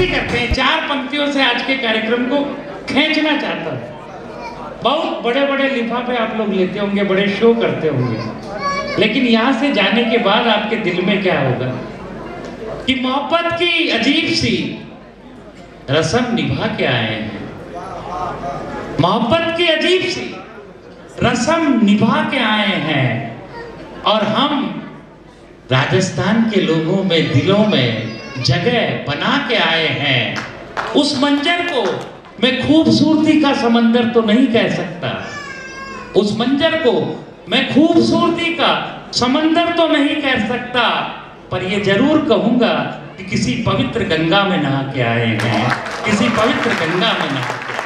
ऐसे करते हैं, 4 पंक्तियों से आज के कार्यक्रम को खींचना चाहता हूँ। बहुत बड़े बड़े लिफाफे आप लोग लेते होंगे, बड़े शो करते होंगे, लेकिन यहाँ से जाने के बाद आपके दिल में क्या होगा कि मोहब्बत की अजीब सी रस्म निभा के आए हैं, मोहब्बत की अजीब सी रस्म निभा के आए हैं, और हम राजस्थान के लोगों में दिलों में जगह बना के आए हैं। उस मंजर को मैं खूबसूरती का समंदर तो नहीं कह सकता, उस मंजर को मैं खूबसूरती का समंदर तो नहीं कह सकता, पर ये जरूर कहूंगा कि किसी पवित्र गंगा में नहा के आए हैं, किसी पवित्र गंगा में नहा के आए।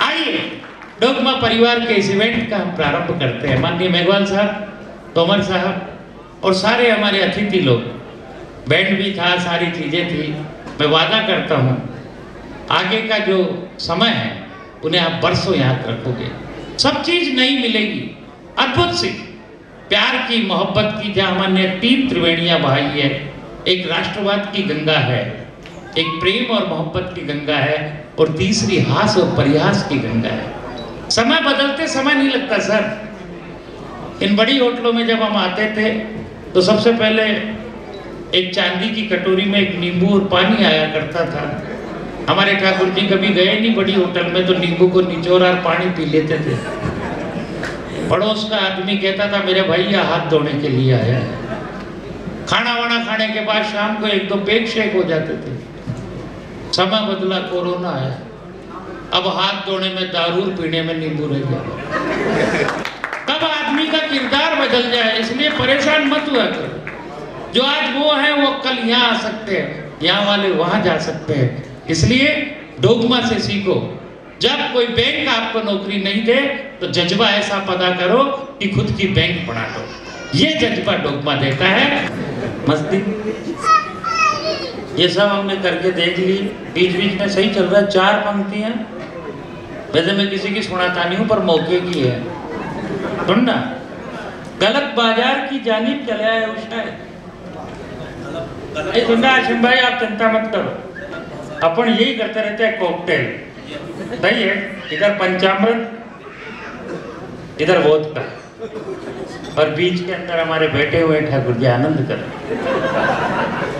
आइए डोगमा परिवार के इस इवेंट का हम प्रारंभ करते हैं। माननीय मेघवाल साहब, तोमर साहब और सारे हमारे अतिथि लोग, बैंड भी था, सारी चीजें थी। मैं वादा करता हूँ आगे का जो समय है उन्हें आप बरसों याद रखोगे। सब चीज नहीं मिलेगी, अद्भुत सी प्यार की, मोहब्बत की, जहाँ हमने 3 त्रिवेणियां बहाई है। एक राष्ट्रवाद की गंगा है, एक प्रेम और मोहब्बत की गंगा है, और तीसरी हास और परिहास की गंगा है। समय बदलते समय नहीं लगता सर। इन बड़ी होटलों में जब हम आते थे तो सबसे पहले एक चांदी की कटोरी में एक नींबू और पानी आया करता था। हमारे ठाकुर जी कभी गए नहीं बड़ी होटल में तो नींबू को निचोड़ा और पानी पी लेते थे। पड़ोस का आदमी कहता था मेरे भैया हाथ धोने के लिए आया है। खाना वाना खाने के बाद शाम को 1-2 पेग शेक हो जाते थे। समय बदला, कोरोना आया, अब हाथ धोने में दारू, पीने में नींबू रह गया। तब आदमी का किरदार बदल जाए, इसलिए परेशान मत हुआ करो। जो आज वो है वो कल यहाँ आ सकते हैं, यहाँ वाले वहां जा सकते हैं। इसलिए डोगमा से सीखो, जब कोई बैंक आपको नौकरी नहीं दे तो जज्बा ऐसा पैदा करो कि खुद की बैंक बना लो। ये जज्बा डोगमा देता है। मस्ती ये सब हमने करके देख ली, बीच बीच में सही चल रहा है। 4 पंक्तियां, वैसे मैं किसी की सुनाता नहीं हूं पर मौके की है, सुनना। गलत बाजार की जानिब चले आए हो शायद। आशिम भाई आप चिंता मत करो, अपन यही करते रहते हैं, कॉकटेल सही है, इधर पंचामृत, इधर वोदका, और बीच के अंदर हमारे बैठे हुए ठाकुर जी आनंद कर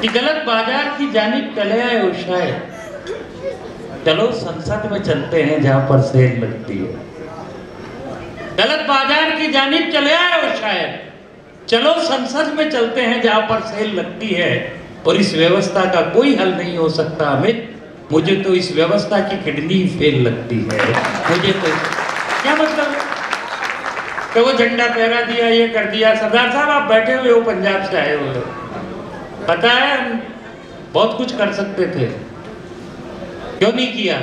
कि गलत बाजार की जानिब चले आए हो शायद। चलो संसद में चलते हैं जहां पर सेल लगती है। गलत बाजार की जानिब चले आए हो शायद, चलो संसद में चलते हैं जहां पर सेल लगती है। और इस व्यवस्था का कोई हल नहीं हो सकता अमित, मुझे तो इस व्यवस्था की किडनी फेल लगती है। मुझे तो क्या मतलब, तो वो झंडा फहरा दिया, ये कर दिया। सरदार साहब आप बैठे हुए हो, पंजाब से आए हुए हो, पता है हम बहुत कुछ कर सकते थे, क्यों नहीं किया?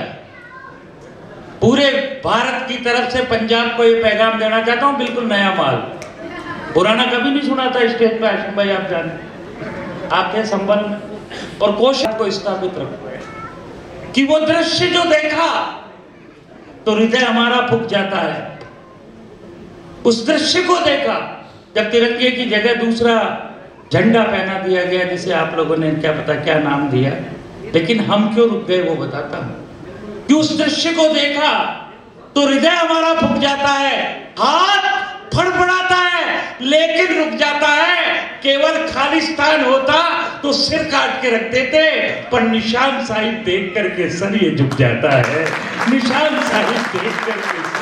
पूरे भारत की तरफ से पंजाब को ये पैगाम देना चाहता हूँ, बिल्कुल नया माल, पुराना कभी नहीं सुना था स्टेज पे। आशिम भाई आप जानते, आपके संबंध और कोशिश को स्थापित रखो कि वो दृश्य जो देखा तो हृदय हमारा फूक जाता है। उस दृश्य को देखा जब तिरंगे की जगह दूसरा झंडा पहना दिया गया, जिसे आप लोगों ने क्या पता क्या नाम दिया, लेकिन हम क्यों रुक गए वो बताता हूं। कि उस दृश्य को देखा तो हृदय हमारा फूक जाता है, हाथ फड़फड़ाता है, लेकिन रुक जाता है। केवल खालिस्तान होता तो सिर काट के रख देते, पर निशान साहिब देख करके सर ये झुक जाता है। निशान साहिब देख करके सर।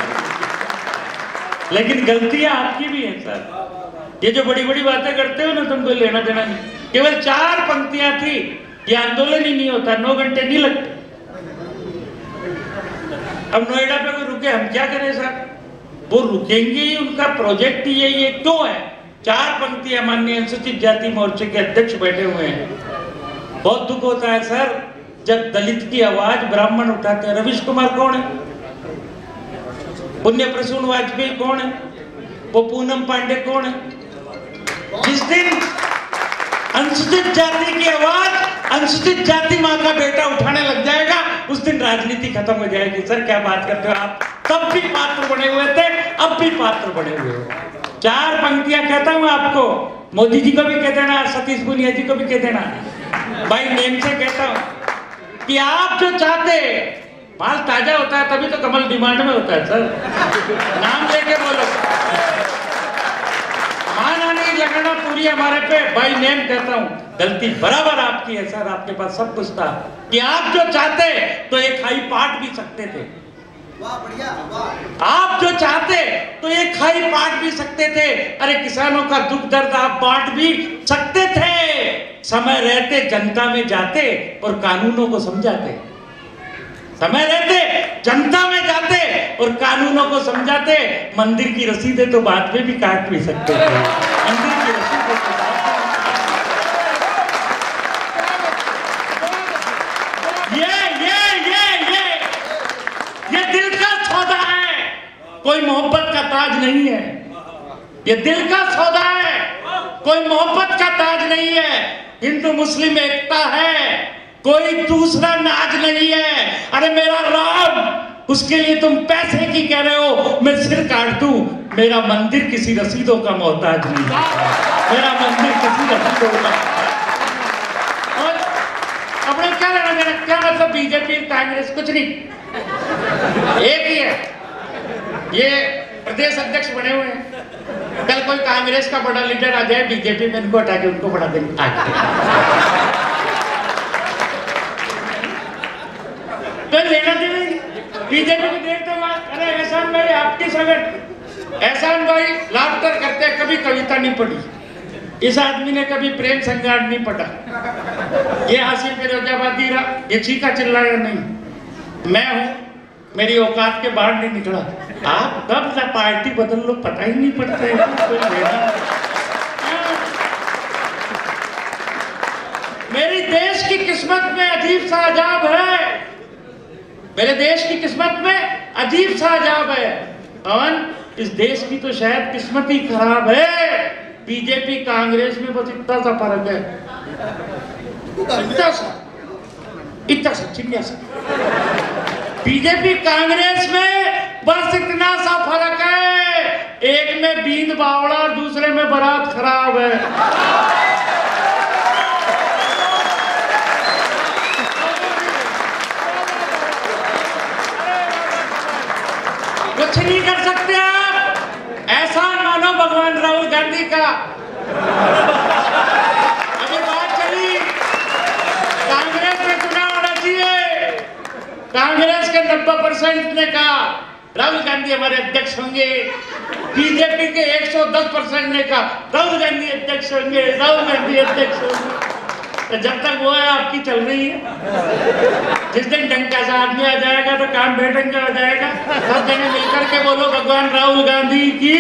लेकिन गलतियां आपकी भी हैं सर। ये जो बड़ी बड़ी बातें करते हो ना, तुमको लेना देना नहीं। केवल 4 पंक्तियां थी, ये आंदोलन ही नहीं होता, 9 घंटे नहीं लगते। अब नोएडा पे कोई रुके, हम क्या करें सर? वो रुकेंगे ही, उनका प्रोजेक्ट ही यही है। क्यों है? 4 पंक्तियां। माननीय अनुसूचित जाति मोर्चे के अध्यक्ष बैठे हुए हैं। बहुत दुख होता है सर जब दलित की आवाज ब्राह्मण उठाते हैं। रवीश कुमार कौन है? पुण्य प्रसून वाजपेयी कौन है? वो पूनम पांडे कौन है? जिस दिन अनुसूचित जाति की आवाज अनुसूचित जाति माँ का बेटा उठाने लग जाएगा, उस दिन राजनीति खत्म हो जाएगी। सर क्या बात करते हो आप? तब भी पात्र बने हुए थे, अब भी पात्र बने हुए हो। 4 पंक्तियां कहता हूं आपको, मोदी जी को भी कह देना, सतीश पुनिया जी को भी कह देना, भाई नेम से कहता हूं। कि आप जो चाहते, माल ताजा होता है तभी तो कमल डिमांड में होता है सर, नाम लेके बोलो। मान आने की लगाना पूरी हमारे पे, भाई नेम कहता हूँ, गलती बराबर आपकी है सर, आपके पास सब कुछ था कि आप जो चाहते तो एक खाई पाट भी सकते थे। वाह बढ़िया, वाह। आप जो चाहते तो एक खाई पाट भी सकते थे। अरे किसानों का दुख दर्द आप बांट भी सकते थे। समय रहते जनता में जाते और कानूनों को समझाते। समय रहते जनता में जाते और कानूनों को समझाते। मंदिर की रसीदें तो बाद में भी काट भी सकते थे। मंदिर की रसीदें तो ये दिल का सौदा है, कोई मोहब्बत का ताज नहीं है। ये दिल का सौदा है, कोई मोहब्बत का ताज नहीं है। हिंदू मुस्लिम एकता है, कोई दूसरा नाज नहीं है। अरे मेरा राम, उसके लिए तुम पैसे की कह रहे हो, मैं सिर काट दूं। मेरा मंदिर किसी रसीदों का मोहताज नहीं है। मेरा मंदिर किसी रसीदों का। और अपने क्या लेना देना, क्या मतलब बीजेपी कांग्रेस, कुछ नहीं, एक ही है। ये प्रदेश अध्यक्ष बने हुए हैं। कल कोई कांग्रेस का बड़ा लीडर आ जाए बीजेपी में, इनको हटा के उनको बड़ा देंगे। तो लेना देना बीजेपी को देखते हुए। अरे एहसान भाई आपकी संगत, एहसान भाई लाफ्टर करते, कभी कविता नहीं पढ़ी। इस आदमी ने कभी प्रेम संगार नहीं पढ़ा। ये हासिल फिरोजाबादी रहा, ये चीखा चिल्लाया नहीं। मैं हूं, मेरी औकात के बाहर नहीं निकला। आप कब ना पार्टी बदल लो, पता ही नहीं पड़ता है। मेरी देश की किस्मत में अजीब सा अजाब है। मेरे देश की किस्मत में अजीब सा अजाब है। पवन, इस देश की तो शायद किस्मत ही खराब है। बीजेपी कांग्रेस में बस इतना सा फर्क है, इतना सा चिड़िया सा। बीजेपी कांग्रेस में बस इतना सा फर्क है, एक में बींद बावड़ा और दूसरे में बारात खराब है। कुछ नहीं कर सकते आप। ऐसा मानो भगवान राहुल गांधी का। अभी बात चली कांग्रेस में चुनाव होना चाहिए, कांग्रेस के 90% ने कहा राहुल गांधी हमारे अध्यक्ष होंगे। बीजेपी के 110% ने कहा राहुल गांधी अध्यक्ष होंगे, राहुल गांधी अध्यक्ष होंगे। तो जब तक वो है आपकी चल रही है। जिस दिन डंका सा आदमी आ जाएगा तो काम बेढंगा हो जाएगा। सब जने मिलकर के बोलो भगवान राहुल गांधी की।